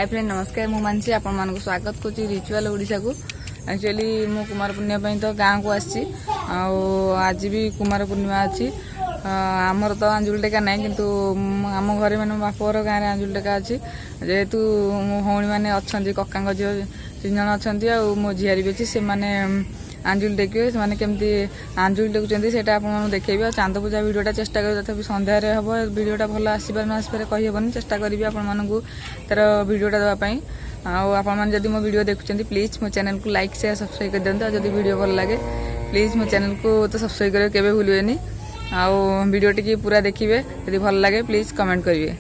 Hi friend नमस्कार मु मानसी आपण मानक स्वागत करछि रिचुअल ओडिशा को। एक्चुअली मु कुमार पूर्णिमा तो गाँव को आसी आज भी कुमार पूर्णिमा अच्छी आमर तो आंजुल टेका ना किंतु आम घरे मैंने बापर गाँव में आंजुल टेका अच्छी जेहेतु मो भौणी मैंने अच्छा कका झील 3 जन अच्छा मो झीआरी भी अच्छी से मैंने आंजुल टेकिए से केमती आंजुल टेकुंट से देखेबी आ चांद पूजा भिडियोटा चेष्टा करी तथापि संध्यार हम भिडियोटा भल आसपार न आसपार कहीहबनी चेष्टा करी आपको तार भिडियोटा देवाई आपने जब मो वीडियो देखुं प्लीज मो चैनल को लाइक शेयर सब्सक्राइब कर दिखाँ जब वीडियो भल लगे प्लीज मो चैनल को तो सब्सक्राइब करेंगे केवे भूलेनि वीडियो टी पूरा देखिए यदि भल लगे प्लीज कमेंट करेंगे।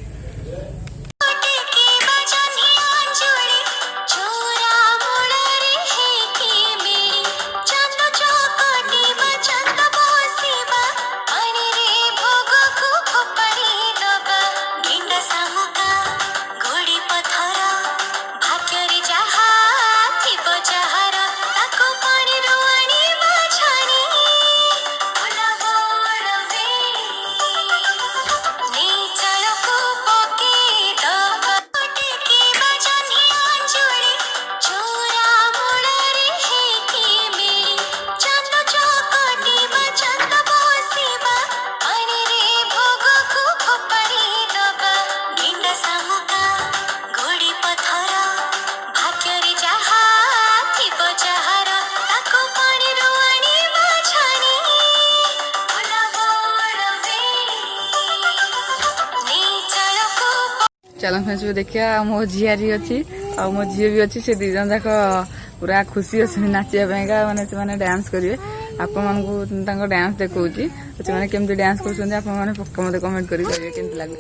चलो फ्रेंड्स देखिए मो झीआरी अच्छी आ मो झी भी अच्छी से 2 जन जाक पूरा खुशी अच्छे नाचापी माने से डांस करेंगे आपण डांस देखा से केमती डांस कर मत कमेंट करेंगे केमती लगे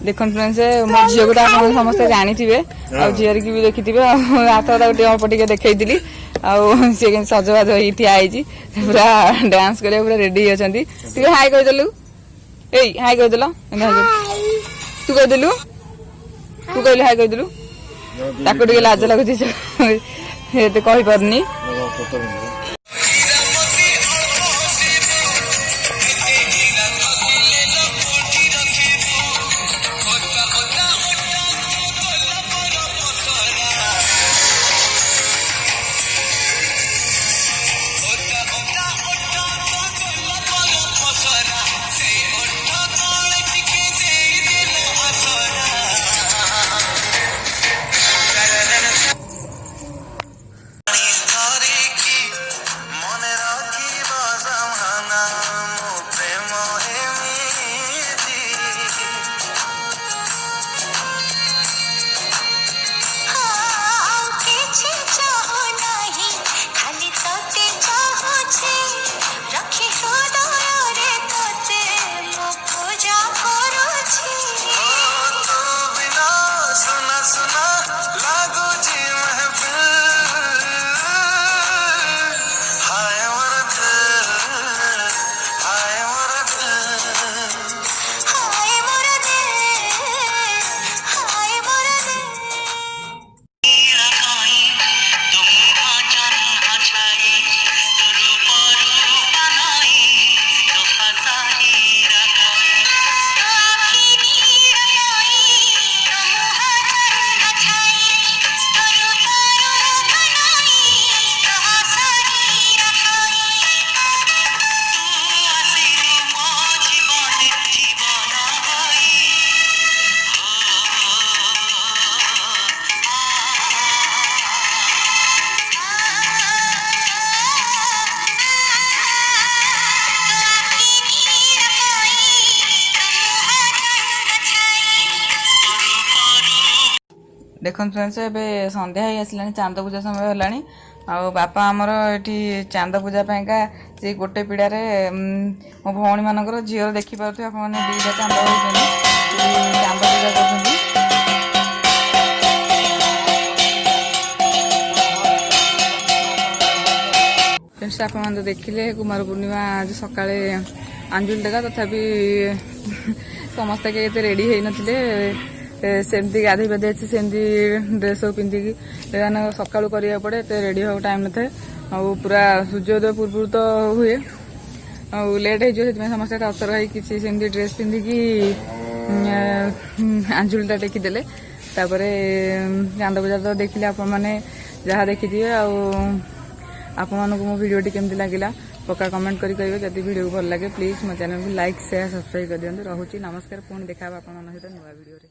देख फ्रेंड्स मो झील को आप समस्त जानी आ झीआरी की भी देखी हाथ गोटे देखी सी सजबाज हो ठिया पूरा डांस कर पूरा रेडी अच्छा हाई कहीदेलु ए हाई कहीदेल तू कहीदेलु तू कहलु हाई कहीदेलु ताको टे लाज लगुच कही पारनी देख फ्रेंड्स एबे संध्या ही आसला चांद पूजा समय होलानी आ बापा आमर ये चांद पूजा पाइका से गोटे पीढ़ा मो भौणी मानकर झील देखी पारे आप 2टा चांद होती चांद पूजा कर फ्रेंड्स आप देखिले कुमार पूर्णिमा आज सकाळे आंजुल टेका तथापि समस्ते के रेडी हो नथिले सेमती गाधे पाधे अच्छी सेमती ड्रेस सब पिंधिकी सका करा पड़े तो रेडी हो टाइम न था पूरा सूर्योदय पूर्व तो हुए लेट हो समस्त ततर किसी सेमती ड्रेस पिंधिकी ଆଞ୍ଜୁଳିଟା ଟେକିଦେଲେ। ତାପରେ ଚାନ୍ଦ ପୂଜା ତ ଦେଖିଲେ ଆପଣମାନେ ଯାହା ଦେଖିଥିବେ। ଆଉ ଆପଣମାନଙ୍କୁ ମୋ ଭିଡ଼ିଓଟି କେମିତି ଲାଗିଲା ପକ୍କା କମେଣ୍ଟ କରି କହିବେ। ଯଦି ଭିଡ଼ିଓ ଭଲ ଲାଗେ ପ୍ଲିଜ୍ ମୋ ଚ୍ୟାନେଲକୁ ଲାଇକ୍ ସେୟାର ସବସ୍କ୍ରାଇବ୍ କରିଦିଅନ୍ତୁ। ରହୁଛି ନମସ୍କାର। ପୁଣି ଦେଖା ହେବା ଆପଣମାନଙ୍କ ସହିତ ନୂଆ ଭିଡ଼ିଓରେ।